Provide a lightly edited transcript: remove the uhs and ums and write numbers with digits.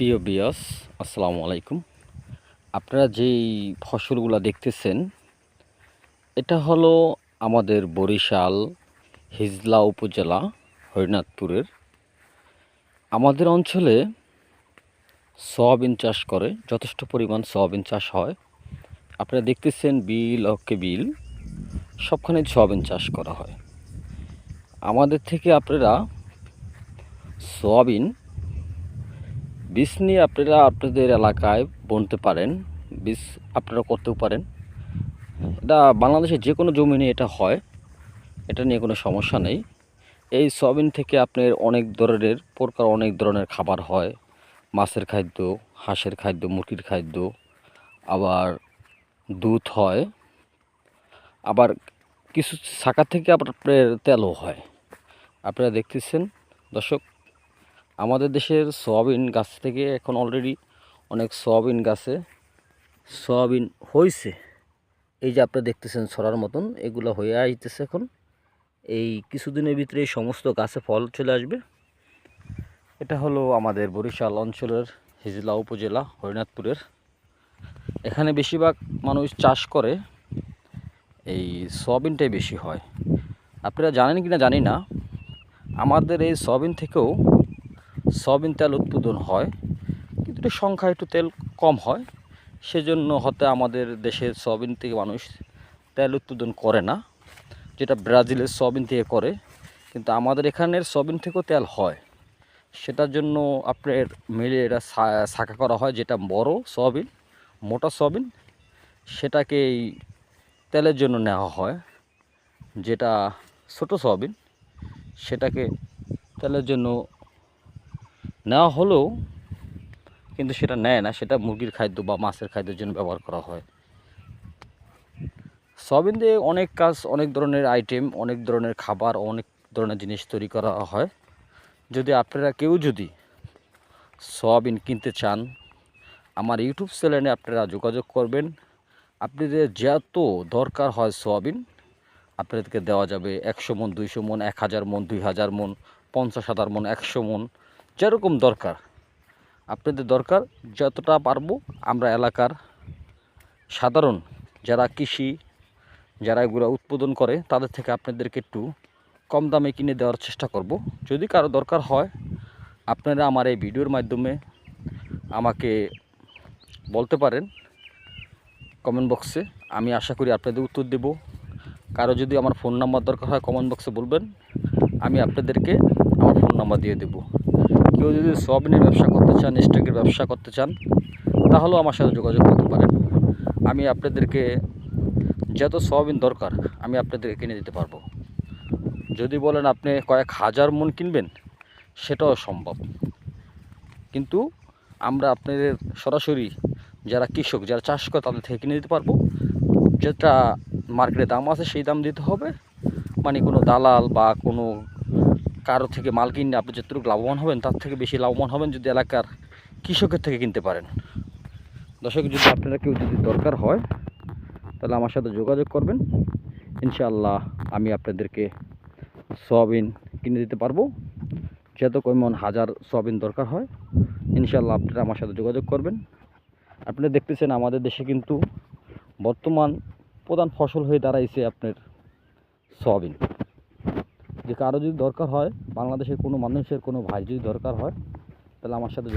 প্রিয় বিয়স, আসসালামু আলাইকুম। আপনারা যেই ফসলগুলা দেখতেছেন, এটা হলো আমাদের বরিশাল হিজলা উপজেলা হরিনাথপুরের। আমাদের অঞ্চলে সয়াবিন চাষ করে, যথেষ্ট পরিমাণ সয়াবিন চাষ হয়। আপনারা দেখতেছেন বিল অকে বিল সবখানে সয়াবিন চাষ করা হয়। আমাদের থেকে আপনারা সয়াবিন বীজ নিয়ে আপনারা আপনাদের এলাকায় বুনতে পারেন, বীজ আপনারা করতেও পারেন। এটা বাংলাদেশের যে কোনো জমিনে এটা হয়, এটা নিয়ে কোনো সমস্যা নেই। এই সয়াবিন থেকে আপনার অনেক ধরনের খাবার হয়। মাছের খাদ্য, হাঁসের খাদ্য, মুরগির খাদ্য, আবার দুধ হয়, আবার কিছু শাখা থেকে আবার আপনার তেলও হয়। আপনারা দেখতেছেন দর্শক, আমাদের দেশের সয়াবিন গাছ থেকে এখন অলরেডি অনেক সয়াবিন গাছে সয়াবিন হয়েছে। এই যে আপনারা দেখতেছেন ছড়ার মতন, এগুলো হয়ে আইতেছে এখন। এই কিছুদিনের ভিতরে এই সমস্ত গাছে ফল চলে আসবে। এটা হলো আমাদের বরিশাল অঞ্চলের হিজলা উপজেলা হরিনাথপুরের। এখানে বেশিরভাগ মানুষ চাষ করে এই সয়াবিনটাই বেশি হয়। আপনারা জানেন কি না জানি না, আমাদের এই সয়াবিন থেকেও সয়াবিন তেল উৎপাদন হয়, কিন্তু এর সংখ্যা একটু তেল কম হয়। সেজন্য হয়তো আমাদের দেশের সয়াবিন থেকে মানুষ তেল উৎপাদন করে না, যেটা ব্রাজিলের সয়াবিন থেকে করে। কিন্তু আমাদের এখানের সয়াবিন থেকেও তেল হয়। সেটার জন্য আপনার মিলে এটা শাখা করা হয়, যেটা বড় সয়াবিন, মোটা সয়াবিন, সেটাকে এই তেলের জন্য নেওয়া হয়। যেটা ছোটো সয়াবিন, সেটাকে তেলের জন্য নেওয়া হলেও কিন্তু সেটা নেয় না, সেটা মুরগির খাদ্য বা মাছের খাদ্যের জন্য ব্যবহার করা হয়। সয়াবিন দিয়ে অনেক কাজ, অনেক ধরনের আইটেম, অনেক ধরনের খাবার, অনেক ধরনের জিনিস তৈরি করা হয়। যদি আপনারা কেউ যদি সয়াবিন কিনতে চান, আমার ইউটিউব চ্যানেলে আপনারা যোগাযোগ করবেন। আপনাদের যত দরকার হয় সয়াবিন আপনাদেরকে দেওয়া যাবে। 100 মন, 200 মন, 1000 মন, 2000 মন, 50,000 মন, 100 মন, যেরকম দরকার আপনাদের দরকার, যতটা পারবো আমরা এলাকার সাধারণ যারা কৃষি, যারা এগুলো উৎপাদন করে, তাদের থেকে আপনাদেরকে একটু কম দামে কিনে দেওয়ার চেষ্টা করব। যদি কারো দরকার হয়, আপনারা আমার এই ভিডিওর মাধ্যমে আমাকে বলতে পারেন কমেন্ট বক্সে। আমি আশা করি আপনাদের উত্তর দেব। কারো যদি আমার ফোন নাম্বার দরকার হয়, কমেন্ট বক্সে বলবেন, আমি আপনাদেরকে আমার ফোন নাম্বার দিয়ে দেব। কেউ যদি সয়াবিনের ব্যবসা করতে চান, স্টেকের ব্যবসা করতে চান, তাহলেও আমার সাথে যোগাযোগ করতে পারেন। আমি আপনাদেরকে যত সয়াবিন দরকার আমি আপনাদেরকে কিনে দিতে পারবো। যদি বলেন আপনি কয়েক হাজার মন কিনবেন, সেটাও সম্ভব। কিন্তু আমরা আপনাদের সরাসরি যারা কৃষক, যারা চাষ করে, তাদের থেকে কিনে দিতে পারবো। যেটা মার্কেটে দাম আছে সেই দাম দিতে হবে। মানে কোনো দালাল বা কোনো কারো থেকে মাল কিনে আপনি যতটুকু লাভবান হবেন, তার থেকে বেশি লাভবান হবেন যদি এলাকার কৃষকের থেকে কিনতে পারেন। দর্শক, যদি আপনারা কেউ যদি দরকার হয়, তাহলে আমার সাথে যোগাযোগ করবেন। ইনশাআল্লাহ আমি আপনাদেরকে সয়াবিন কিনে দিতে পারবো। যত কয়মন হাজার সয়াবিন দরকার হয়, ইনশাআল্লাহ আপনারা আমার সাথে যোগাযোগ করবেন। আপনারা দেখতেছেন আমাদের দেশে কিন্তু বর্তমান প্রধান ফসল হয়ে দাঁড়াইছে আপনার সয়াবিন। যে কারো যদি দরকার হয়, বাংলাদেশের কোনো মানুষের কোনো ভাই যদি দরকার হয়, তাহলে আমার সাথে